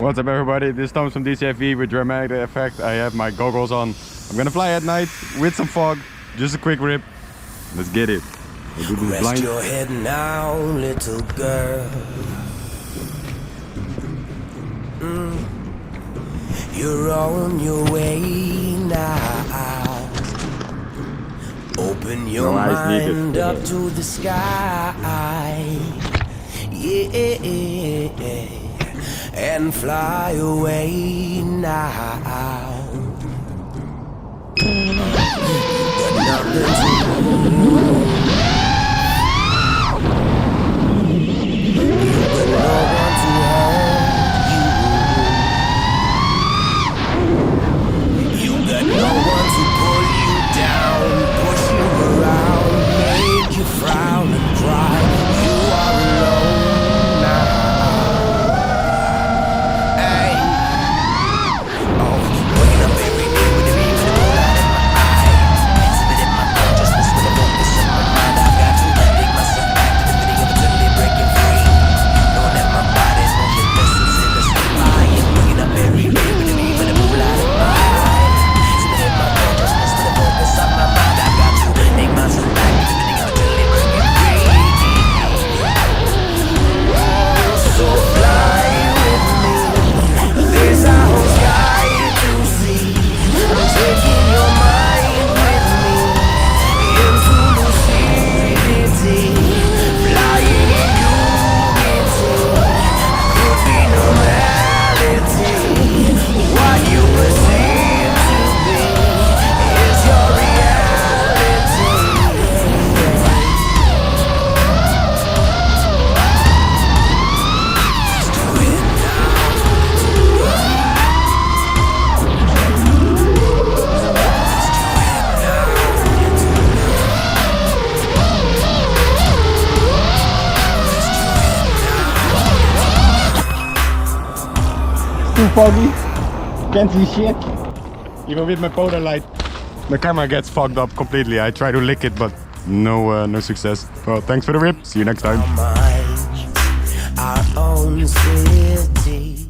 What's up everybody, this is Thomas from DCFV with dramatic effect. I have my goggles on. I'm gonna fly at night with some fog. Just a quick rip. Let's get it. We'll do this Rest blind. your head now, little girl. You're on your way now. Open your mind up to the sky. Yeah. And fly away now. Got nothing to lose. You got no one to hold you. You got no one to pull you down, push you around, make you frown and cry. You are alone now. Too foggy, can't see shit. Even with my polar light, the camera gets fogged up completely. I try to lick it, but no success. Well, thanks for the rip. See you next time. Our own city.